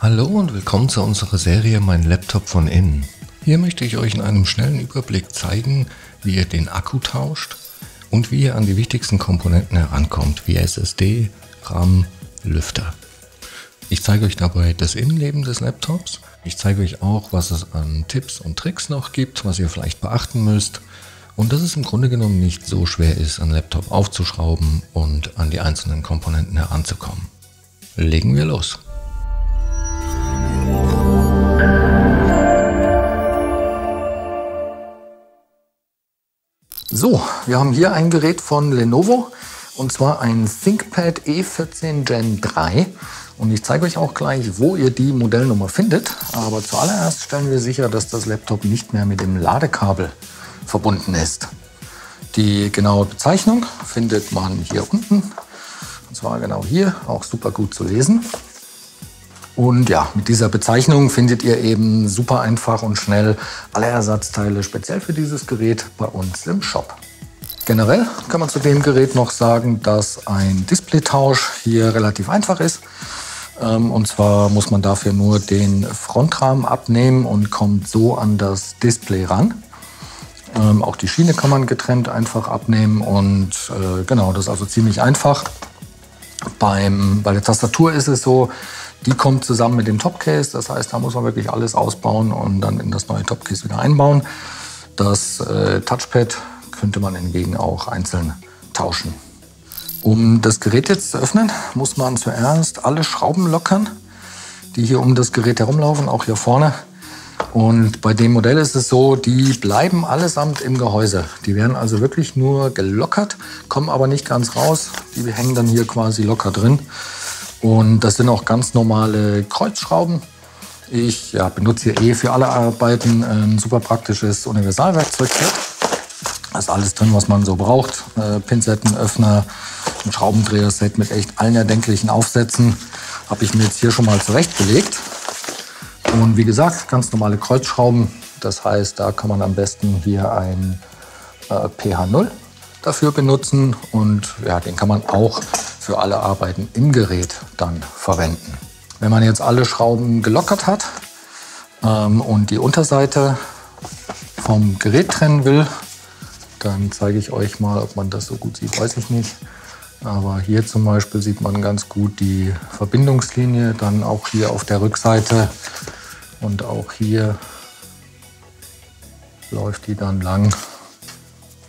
Hallo und willkommen zu unserer Serie Mein Laptop von innen. Hier möchte ich euch in einem schnellen Überblick zeigen, wie ihr den Akku tauscht und wie ihr an die wichtigsten Komponenten herankommt, wie SSD, RAM, Lüfter. Ich zeige euch dabei das Innenleben des Laptops. Ich zeige euch auch, was es an Tipps und Tricks noch gibt, was ihr vielleicht beachten müsst. Und dass es im Grunde genommen nicht so schwer ist, einen Laptop aufzuschrauben und an die einzelnen Komponenten heranzukommen. Legen wir los! So, wir haben hier ein Gerät von Lenovo und zwar ein ThinkPad E14 Gen 3 und ich zeige euch auch gleich, wo ihr die Modellnummer findet. Aber zuallererst stellen wir sicher, dass das Laptop nicht mehr mit dem Ladekabel verbunden ist. Die genaue Bezeichnung findet man hier unten und zwar genau hier, auch super gut zu lesen. Und ja, mit dieser Bezeichnung findet ihr eben super einfach und schnell alle Ersatzteile speziell für dieses Gerät bei uns im Shop. Generell kann man zu dem Gerät noch sagen, dass ein Displaytausch hier relativ einfach ist. Und zwar muss man dafür nur den Frontrahmen abnehmen und kommt so an das Display ran. Auch die Schiene kann man getrennt einfach abnehmen und genau, das ist also ziemlich einfach. Bei der Tastatur ist es so, die kommt zusammen mit dem Topcase, das heißt, da muss man wirklich alles ausbauen und dann in das neue Topcase wieder einbauen. Das Touchpad könnte man hingegen auch einzeln tauschen. Um das Gerät jetzt zu öffnen, muss man zuerst alle Schrauben lockern, die hier um das Gerät herumlaufen, auch hier vorne. Und bei dem Modell ist es so, die bleiben allesamt im Gehäuse. Die werden also wirklich nur gelockert, kommen aber nicht ganz raus. Die hängen dann hier quasi locker drin. Und das sind auch ganz normale Kreuzschrauben. Ich benutze hier für alle Arbeiten ein super praktisches Universalwerkzeugset. Da ist alles drin, was man so braucht. Pinzetten, Öffner, ein Schraubendreherset mit echt allen erdenklichen Aufsätzen. Habe ich mir jetzt hier schon mal zurechtgelegt. Und wie gesagt, ganz normale Kreuzschrauben. Das heißt, da kann man am besten hier ein PH0 dafür benutzen. Und ja, den kann man auch für alle Arbeiten im Gerät dann verwenden. Wenn man jetzt alle Schrauben gelockert hat und die Unterseite vom Gerät trennen will, dann zeige ich euch mal, ob man das so gut sieht, weiß ich nicht. Aber hier zum Beispiel sieht man ganz gut die Verbindungslinie, dann auch hier auf der Rückseite und auch hier läuft die dann lang,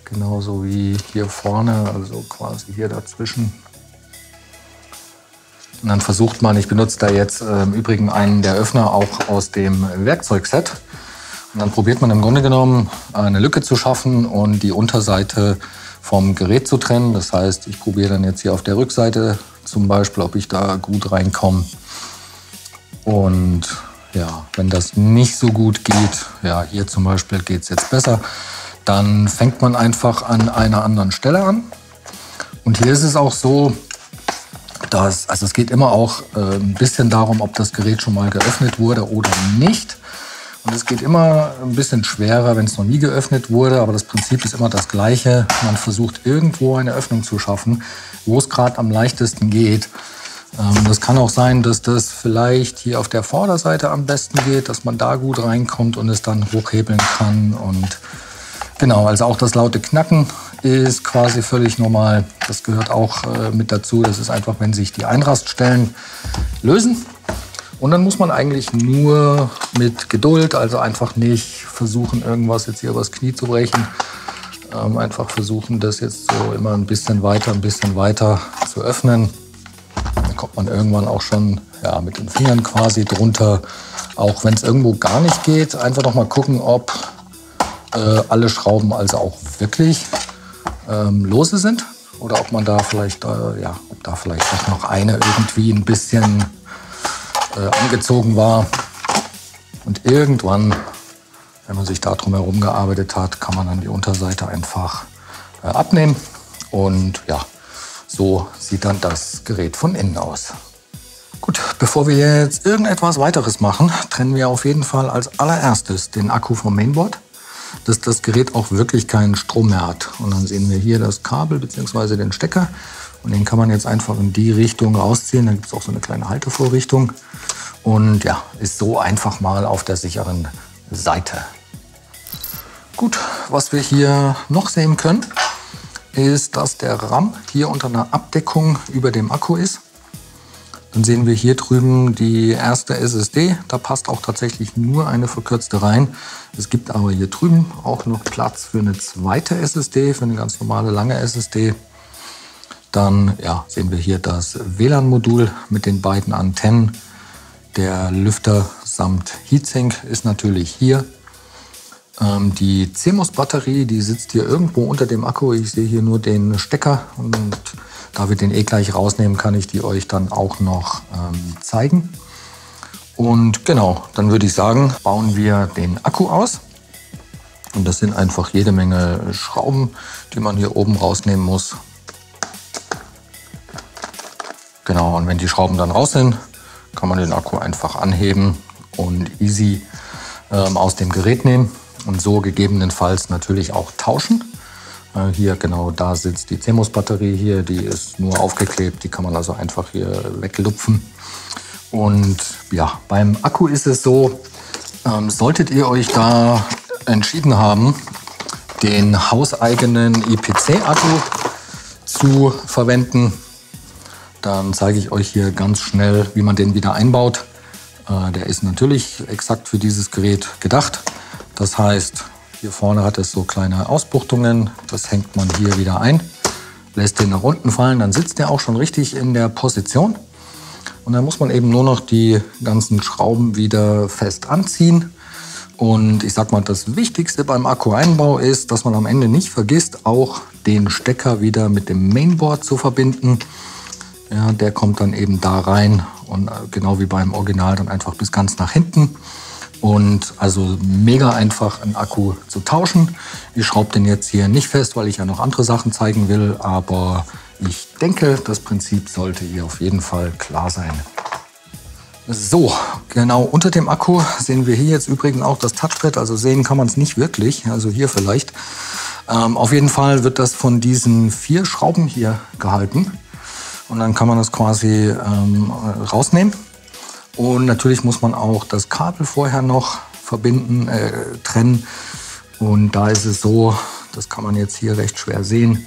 genauso wie hier vorne, also quasi hier dazwischen. Und dann versucht man, ich benutze da jetzt im Übrigen einen der Öffner auch aus dem Werkzeugset. Und dann probiert man im Grunde genommen eine Lücke zu schaffen und die Unterseite vom Gerät zu trennen. Das heißt, ich probiere dann jetzt hier auf der Rückseite zum Beispiel, ob ich da gut reinkomme. Und ja, wenn das nicht so gut geht, ja, hier zum Beispiel geht es jetzt besser, dann fängt man einfach an einer anderen Stelle an. Und hier ist es auch so, also es geht immer auch ein bisschen darum, ob das Gerät schon mal geöffnet wurde oder nicht. Und es geht immer ein bisschen schwerer, wenn es noch nie geöffnet wurde, aber das Prinzip ist immer das gleiche. Man versucht irgendwo eine Öffnung zu schaffen, wo es gerade am leichtesten geht. Das kann auch sein, dass das vielleicht hier auf der Vorderseite am besten geht, dass man da gut reinkommt und es dann hochhebeln kann. Und genau, also auch das laute Knacken ist quasi völlig normal. Das gehört auch mit dazu. Das ist einfach, wenn sich die Einraststellen lösen. Und dann muss man eigentlich nur mit Geduld, also einfach nicht versuchen, irgendwas jetzt hier übers Knie zu brechen. Einfach versuchen, das jetzt so immer ein bisschen weiter zu öffnen. Dann kommt man irgendwann auch schon mit den Fingern quasi drunter. Auch wenn es irgendwo gar nicht geht, einfach noch mal gucken, ob alle Schrauben also auch wirklich lose sind oder ob man da vielleicht, ob da vielleicht doch noch eine irgendwie ein bisschen angezogen war. Und irgendwann, wenn man sich da drum herum gearbeitet hat, kann man dann die Unterseite einfach abnehmen. Und ja, so sieht dann das Gerät von innen aus. Gut, bevor wir jetzt irgendetwas weiteres machen, trennen wir auf jeden Fall als allererstes den Akku vom Mainboard, dass das Gerät auch wirklich keinen Strom mehr hat. Und dann sehen wir hier das Kabel bzw. den Stecker. Und den kann man jetzt einfach in die Richtung rausziehen. Da gibt es auch so eine kleine Haltevorrichtung. Und ja, ist so einfach mal auf der sicheren Seite. Gut, was wir hier noch sehen können, ist, dass der RAM hier unter einer Abdeckung über dem Akku ist. Dann sehen wir hier drüben die erste SSD. Da passt auch tatsächlich nur eine verkürzte rein. Es gibt aber hier drüben auch noch Platz für eine zweite SSD, für eine ganz normale lange SSD. Dann ja, sehen wir hier das WLAN-Modul mit den beiden Antennen. Der Lüfter samt Heatsink ist natürlich hier. Die CMOS-Batterie, die sitzt hier irgendwo unter dem Akku. Ich sehe hier nur den Stecker und da wir den eh gleich rausnehmen, kann ich die euch dann auch noch zeigen. Und genau, dann würde ich sagen, bauen wir den Akku aus. Und das sind einfach jede Menge Schrauben, die man hier oben rausnehmen muss. Genau, und wenn die Schrauben dann raus sind, kann man den Akku einfach anheben und easy aus dem Gerät nehmen. Und so gegebenenfalls natürlich auch tauschen. Hier genau da sitzt die CMOS-Batterie hier, die ist nur aufgeklebt, die kann man also einfach hier weglupfen. Und ja, beim Akku ist es so, solltet ihr euch da entschieden haben, den hauseigenen IPC-Akku zu verwenden, dann zeige ich euch hier ganz schnell, wie man den wieder einbaut. Der ist natürlich exakt für dieses Gerät gedacht. Das heißt, hier vorne hat es so kleine Ausbuchtungen. Das hängt man hier wieder ein, lässt den nach unten fallen. Dann sitzt der auch schon richtig in der Position. Und dann muss man eben nur noch die ganzen Schrauben wieder fest anziehen. Und ich sag mal, das Wichtigste beim Akku-Einbau ist, dass man am Ende nicht vergisst, auch den Stecker wieder mit dem Mainboard zu verbinden. Ja, der kommt dann eben da rein und genau wie beim Original dann einfach bis ganz nach hinten. Und also mega einfach, einen Akku zu tauschen. Ich schraube den jetzt hier nicht fest, weil ich ja noch andere Sachen zeigen will. Aber ich denke, das Prinzip sollte hier auf jeden Fall klar sein. So, genau unter dem Akku sehen wir hier jetzt übrigens auch das Touchpad. Also sehen kann man es nicht wirklich, also hier vielleicht. Auf jeden Fall wird das von diesen 4 Schrauben hier gehalten. Und dann kann man das quasi rausnehmen. Und natürlich muss man auch das Kabel vorher noch verbinden, trennen. Und da ist es so, das kann man jetzt hier recht schwer sehen.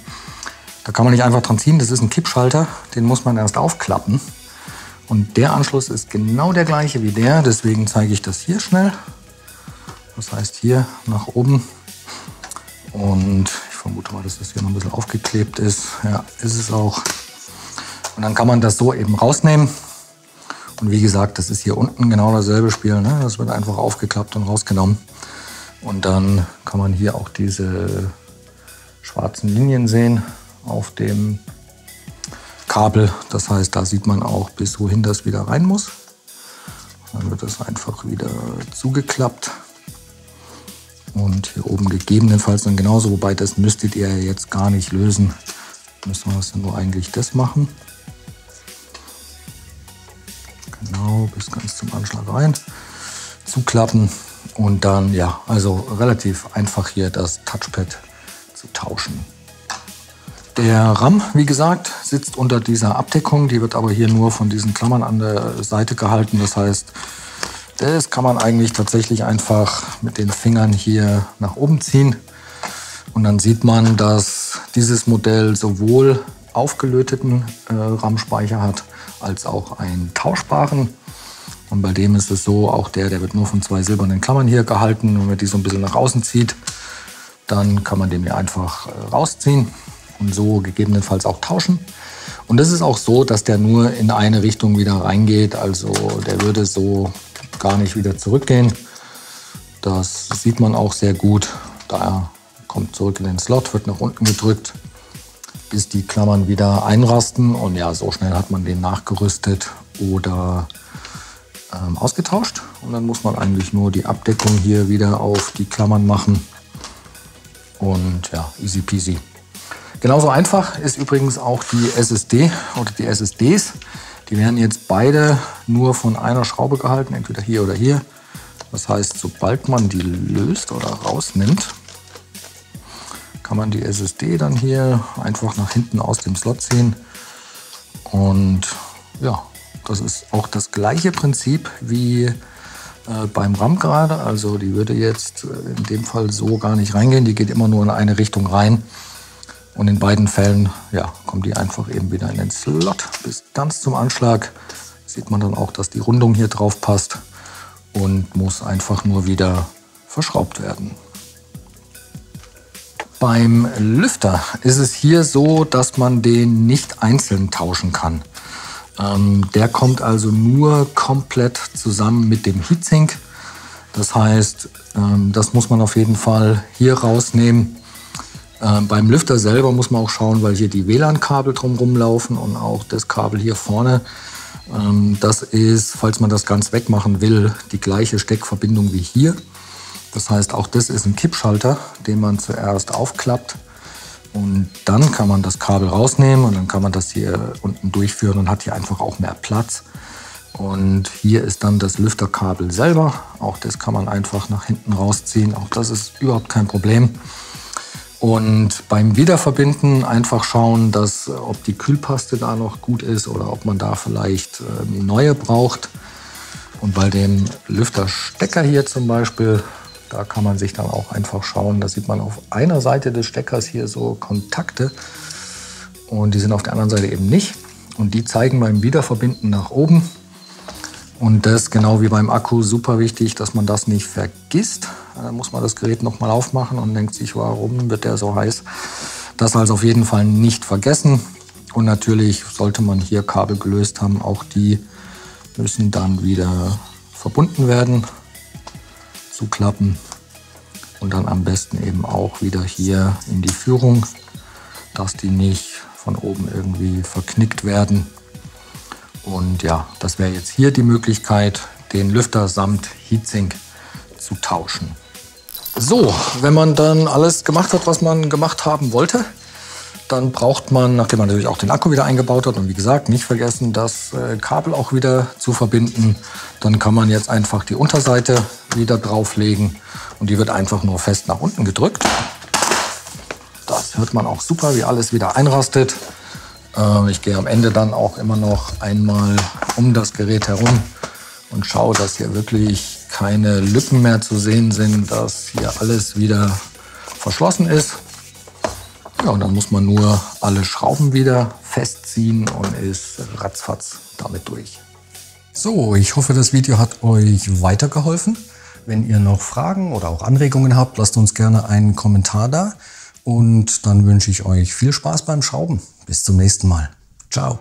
Da kann man nicht einfach dran ziehen, das ist ein Kippschalter, den muss man erst aufklappen. Und der Anschluss ist genau der gleiche wie der, deswegen zeige ich das hier schnell. Das heißt hier nach oben. Und ich vermute mal, dass das hier noch ein bisschen aufgeklebt ist. Ja, ist es auch. Und dann kann man das so eben rausnehmen. Und wie gesagt, das ist hier unten genau dasselbe Spiel. Ne? Das wird einfach aufgeklappt und rausgenommen. Und dann kann man hier auch diese schwarzen Linien sehen auf dem Kabel. Das heißt, da sieht man auch, bis wohin das wieder rein muss. Dann wird das einfach wieder zugeklappt. Und hier oben gegebenenfalls dann genauso. Wobei, das müsstet ihr jetzt gar nicht lösen. Müssen wir das dann nur eigentlich das machen. Genau, bis ganz zum Anschlag rein. Zuklappen und dann, ja, also relativ einfach hier das Touchpad zu tauschen. Der RAM, wie gesagt, sitzt unter dieser Abdeckung. Die wird aber hier nur von diesen Klammern an der Seite gehalten. Das heißt, das kann man eigentlich tatsächlich einfach mit den Fingern hier nach oben ziehen. Und dann sieht man, dass dieses Modell sowohl aufgelöteten RAM-Speicher hat, als auch einen tauschbaren. Und bei dem ist es so, auch der wird nur von 2 silbernen Klammern hier gehalten. Und wenn man die so ein bisschen nach außen zieht, dann kann man den hier einfach rausziehen und so gegebenenfalls auch tauschen. Und das ist auch so, dass der nur in eine Richtung wieder reingeht. Also der würde so gar nicht wieder zurückgehen. Das sieht man auch sehr gut. Da kommt zurück in den Slot, wird nach unten gedrückt, bis die Klammern wieder einrasten. Und ja, so schnell hat man den nachgerüstet oder ausgetauscht. Und dann muss man eigentlich nur die Abdeckung hier wieder auf die Klammern machen. Und ja, easy peasy. Genauso einfach ist übrigens auch die SSD oder die SSDs. Die werden jetzt beide nur von einer Schraube gehalten, entweder hier oder hier. Das heißt, sobald man die löst oder rausnimmt, kann man die SSD dann hier einfach nach hinten aus dem Slot ziehen. Und ja, Das ist auch das gleiche Prinzip wie beim RAM gerade. Also die würde jetzt in dem Fall so gar nicht reingehen. Die geht immer nur in eine Richtung rein. Und in beiden Fällen ja, kommt die einfach eben wieder in den Slot bis ganz zum Anschlag. Sieht man dann auch, dass die Rundung hier drauf passt und muss einfach nur wieder verschraubt werden. Beim Lüfter ist es hier so, dass man den nicht einzeln tauschen kann. Der kommt also nur komplett zusammen mit dem Heatsink. Das heißt, das muss man auf jeden Fall hier rausnehmen. Beim Lüfter selber muss man auch schauen, weil hier die WLAN-Kabel drumherum laufen und auch das Kabel hier vorne. Das ist, falls man das ganz wegmachen will, die gleiche Steckverbindung wie hier. Das heißt, auch das ist ein Kippschalter, den man zuerst aufklappt. Und dann kann man das Kabel rausnehmen und dann kann man das hier unten durchführen und hat hier einfach auch mehr Platz. Und hier ist dann das Lüfterkabel selber. Auch das kann man einfach nach hinten rausziehen. Auch das ist überhaupt kein Problem. Und beim Wiederverbinden einfach schauen, dass, ob die Kühlpaste da noch gut ist oder ob man da vielleicht neue braucht. Und bei dem Lüfterstecker hier zum Beispiel, da kann man sich dann auch einfach schauen. Da sieht man auf einer Seite des Steckers hier so Kontakte und die sind auf der anderen Seite eben nicht. Und die zeigen beim Wiederverbinden nach oben. Und das genau wie beim Akku super wichtig, dass man das nicht vergisst. Da muss man das Gerät nochmal aufmachen und denkt sich, warum wird der so heiß? Das also auf jeden Fall nicht vergessen. Und natürlich sollte man hier Kabel gelöst haben. Auch die müssen dann wieder verbunden werden. Zuklappen und dann am besten eben auch wieder hier in die Führung, dass die nicht von oben irgendwie verknickt werden. Und ja, das wäre jetzt hier die Möglichkeit, den Lüfter samt Heatsink zu tauschen. So, wenn man dann alles gemacht hat, was man gemacht haben wollte, dann braucht man, nachdem man natürlich auch den Akku wieder eingebaut hat und wie gesagt, nicht vergessen, das Kabel auch wieder zu verbinden, dann kann man jetzt einfach die Unterseite wieder drauflegen und die wird einfach nur fest nach unten gedrückt. Das hört man auch super, wie alles wieder einrastet. Ich gehe am Ende dann auch immer noch einmal um das Gerät herum und schaue, dass hier wirklich keine Lücken mehr zu sehen sind, dass hier alles wieder verschlossen ist. Ja, und dann muss man nur alle Schrauben wieder festziehen und ist ratzfatz damit durch. So, ich hoffe, das Video hat euch weitergeholfen. Wenn ihr noch Fragen oder auch Anregungen habt, lasst uns gerne einen Kommentar da. Und dann wünsche ich euch viel Spaß beim Schrauben. Bis zum nächsten Mal. Ciao.